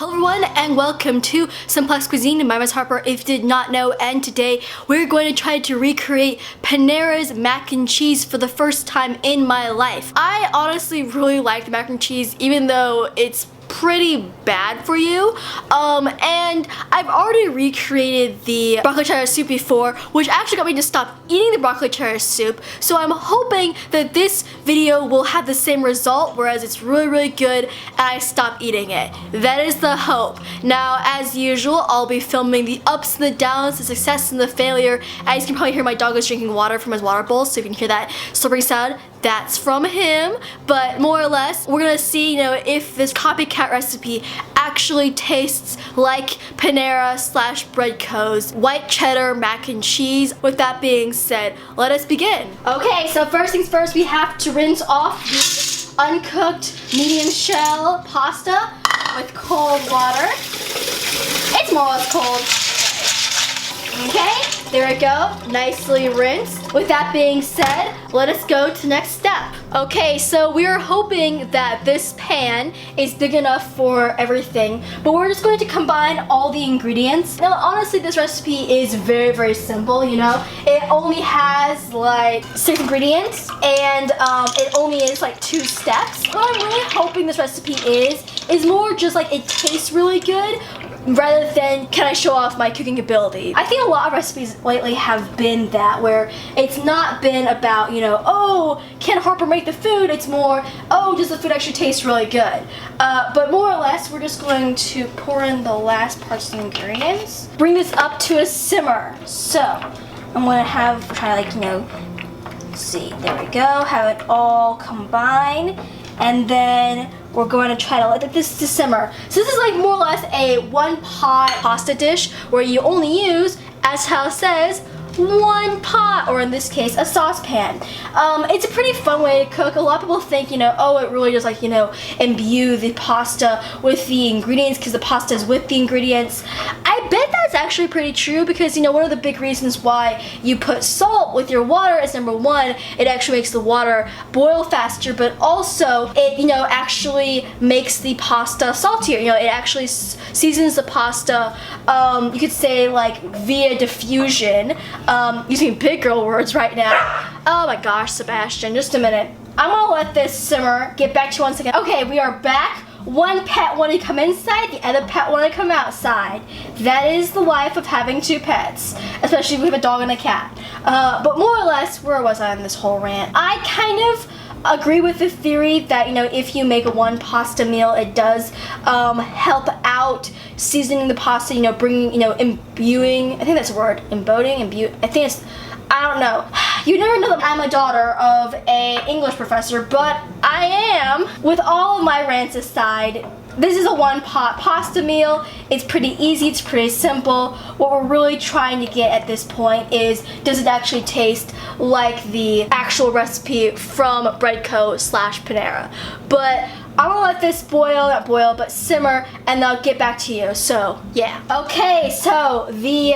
Hello everyone and welcome to Simplex Cuisine. My name is Harper, if you did not know, and today we're going to try to recreate Panera's mac and cheese for the first time in my life. I honestly really like the mac and cheese even though it's pretty bad for you, and I've already recreated the broccoli cheddar soup before, which actually got me to stop eating the broccoli cheddar soup, so I'm hoping that this video will have the same result, whereas it's really good and I stop eating it. That is the hope. Now, as usual, I'll be filming the ups and the downs, the success and the failure. As you can probably hear, my dog is drinking water from his water bowl, so if you can hear that slurping sound, that's from him. But more or less, we're gonna see, if this copycat recipe actually tastes like Panera / Bread Co.'s white cheddar mac and cheese. With that being said, let us begin. Okay, so first things first, we have to rinse off the uncooked medium shell pasta with cold water. It's more or less cold. Okay, there we go, nicely rinsed. With that being said, let us go to the next step. Okay, so we are hoping that this pan is big enough for everything, but we're just going to combine all the ingredients. Now, honestly, this recipe is very simple, It only has like 6 ingredients, and it only is like 2 steps. What I'm really hoping this recipe is more just like it tastes really good, rather than can I show off my cooking ability. I think a lot of recipes lately have been that, where it's not been about, oh, can Harper make the food? It's more, oh, does the food actually taste really good? But more or less, we're just going to pour in the last parts of the ingredients. Bring this up to a simmer. So, I'm gonna see, there we go, have it all combine, and then we're going to try to let this to simmer. So this is like more or less a 1-pot pasta dish where you only use, as how it says, 1 pot, or in this case, a saucepan. It's a pretty fun way to cook. A lot of people think, oh, it really does imbue the pasta with the ingredients because the pasta is with the ingredients. I bet that's actually pretty true because, one of the big reasons why you put salt with your water is, number 1, it actually makes the water boil faster, but also it, actually makes the pasta saltier. It actually seasons the pasta, you could say like via diffusion. Using big girl words right now. Oh my gosh, Sebastian, just a minute. I'm gonna let this simmer, get back to you once again. Okay, we are back. One pet wanted to come inside, the other pet wanted to come outside. That is the life of having 2 pets, especially if we have a dog and a cat. But more or less, where was I on this whole rant? I kind of agree with the theory that, if you make a 1 pasta meal, it does help out seasoning the pasta, bringing, imbuing, I think that's a word, I don't know. You never know that I'm a daughter of a English professor, but I am. With all of my rants aside, this is a 1-pot pasta meal. It's pretty easy, it's pretty simple. What we're really trying to get at this point is, does it actually taste like the actual recipe from Bread Co. / Panera? But I'm gonna let this not boil, but simmer, and I'll get back to you, so yeah. Okay, so the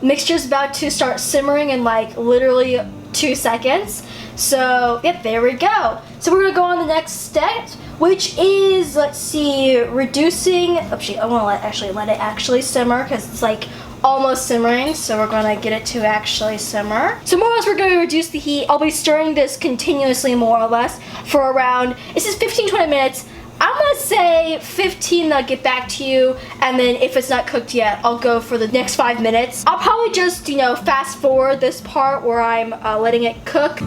mixture's about to start simmering in like literally 2 seconds. So, yep, there we go. So we're gonna go on the next step, which is, let's see, reducing, I wanna let it actually simmer, because it's like almost simmering, so we're gonna get it to actually simmer. So more or less, we're gonna reduce the heat. I'll be stirring this continuously, more or less, for around, this is 15-20 minutes. I'm gonna say 15, then I'll get back to you, and then if it's not cooked yet, I'll go for the next 5 minutes. I'll probably just, fast forward this part where I'm letting it cook.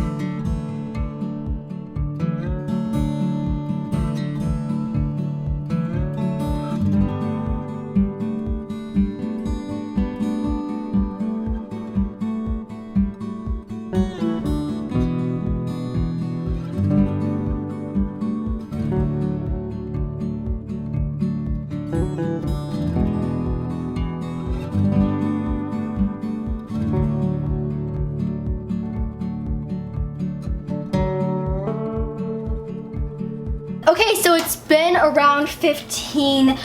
Okay, so it's been around 15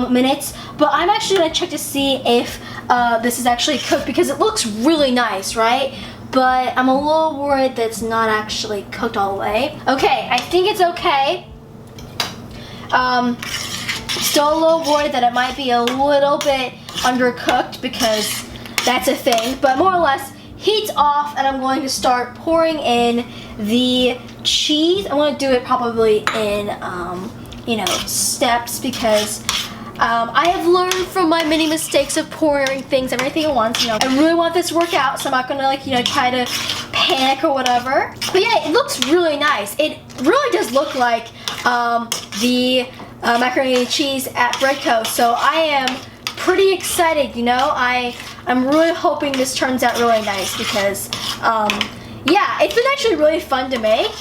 minutes, but I'm actually gonna check to see if this is actually cooked because it looks really nice, right? But I'm a little worried that it's not actually cooked all the way. Okay, I think it's okay. Still a little worried that it might be a little bit undercooked because that's a thing, but more or less heat's off, and I'm going to start pouring in the cheese. I want to do it probably in, you know, steps because I have learned from my many mistakes of pouring things everything at once. You know, I really want this to work out, so I'm not gonna like, you know, try to panic or whatever. But yeah, it looks really nice. It really does look like the macaroni and cheese at Breadco. So I am pretty excited. You know, I'm really hoping this turns out really nice because yeah, it's been actually really fun to make.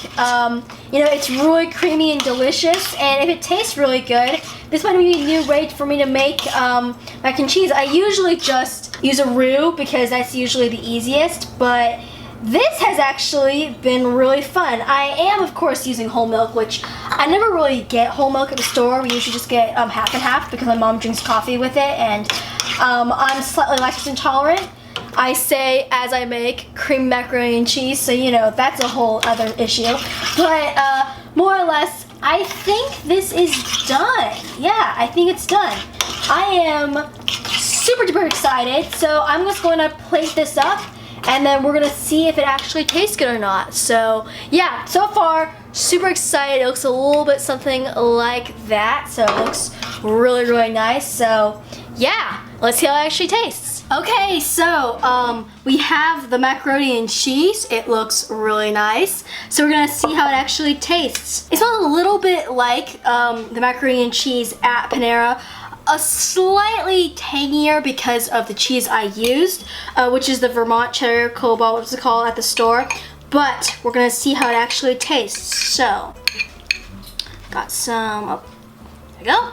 You know, it's really creamy and delicious, and if it tastes really good, this might be a new way for me to make mac and cheese. I usually just use a roux because that's usually the easiest, but this has actually been really fun. I am, of course, using whole milk, which I never really get whole milk at the store. We usually just get half and half because my mom drinks coffee with it, and I'm slightly lactose intolerant. I say as I make cream macaroni and cheese, so you know, that's a whole other issue. But more or less, I think this is done. Yeah, I think it's done. I am super duper excited, so I'm just going to plate this up, and then we're gonna see if it actually tastes good or not. So yeah, so far, super excited. It looks a little bit something like that, so it looks really, really nice. So yeah, let's see how it actually tastes. Okay, so we have the macaroni and cheese. It looks really nice. So we're gonna see how it actually tastes. It smells a little bit like the macaroni and cheese at Panera. A slightly tangier because of the cheese I used, which is the Vermont cheddar cobalt, what's it called at the store. But we're gonna see how it actually tastes. So, got some, oh, there we go.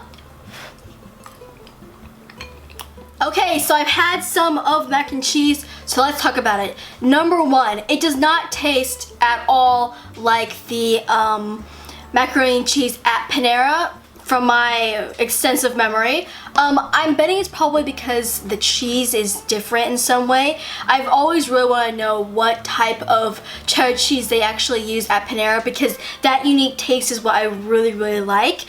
Okay, so I've had some of mac and cheese, so let's talk about it. Number one, it does not taste at all like the macaroni and cheese at Panera from my extensive memory. I'm betting it's probably because the cheese is different in some way. I've always really want to know what type of cheddar cheese they actually use at Panera because that unique taste is what I really, really like.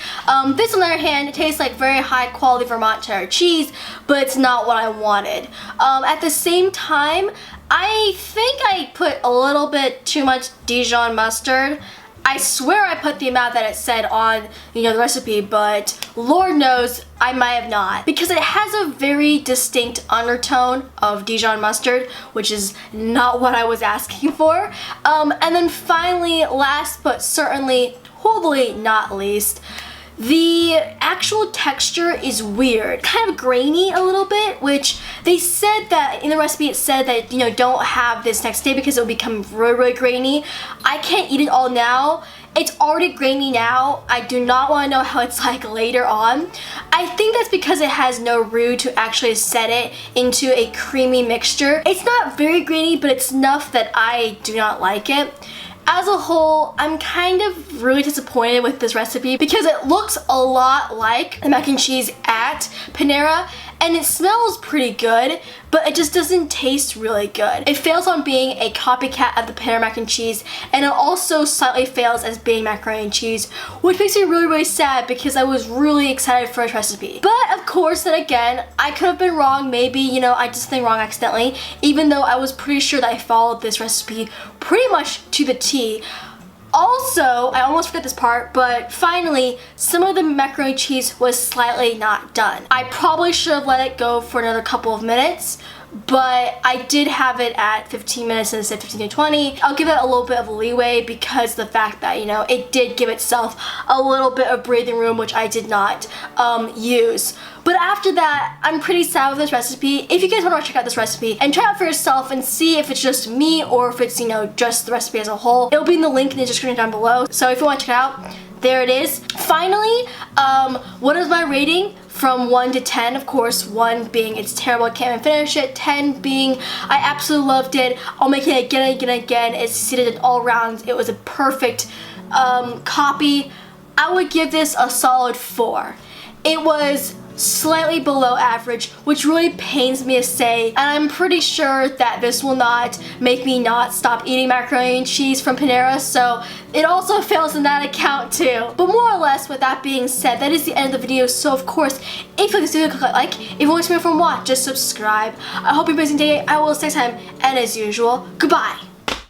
This on the other hand, it tastes like very high quality Vermont cheddar cheese, but it's not what I wanted. At the same time, I think I put a little bit too much Dijon mustard. I swear I put the amount that it said on, you know, the recipe, but Lord knows I might have not. Because it has a very distinct undertone of Dijon mustard, which is not what I was asking for. And then finally, last but certainly totally not least, the actual texture is weird, kind of grainy a little bit, which they said that in the recipe it said that, you know, don't have this next day because it'll become really, really grainy. I can't eat it all now. It's already grainy now. I do not want to know how it's like later on. I think that's because it has no roux to actually set it into a creamy mixture. It's not very grainy, but it's enough that I do not like it. As a whole, I'm kind of really disappointed with this recipe because it looks a lot like the mac and cheese at Panera and it smells pretty good, but it just doesn't taste really good. It fails on being a copycat of the Panera mac and cheese, and it also slightly fails as being macaroni and cheese, which makes me really, really sad because I was really excited for this recipe. But of course, then again, I could have been wrong. Maybe, you know, I did something wrong accidentally, even though I was pretty sure that I followed this recipe pretty much to the T. Also, I almost forgot this part, but finally, some of the macaroni cheese was slightly not done. I probably should have let it go for another couple of minutes, but I did have it at 15 minutes instead of 15 to 20. I'll give it a little bit of leeway because of the fact that, you know, it did give itself a little bit of breathing room, which I did not use. But after that, I'm pretty sad with this recipe. If you guys want to check out this recipe and try it out for yourself and see if it's just me or if it's, you know, just the recipe as a whole, it'll be in the link in the description down below. So if you want to check it out, there it is. Finally, what is my rating? From 1 to 10, of course, 1 being it's terrible, I can't even finish it, 10 being I absolutely loved it, I'll make it again and again and again, it succeeded in all rounds, it was a perfect copy. I would give this a solid 4. It was slightly below average, which really pains me to say, and I'm pretty sure that this will not make me not stop eating macaroni and cheese from Panera, so it also fails in that account too. But more or less, with that being said, that is the end of the video. So of course, if you like this video, click like. If you want to see more from watch, just subscribe. I hope you're amazing day. I will see you next time, and as usual, goodbye.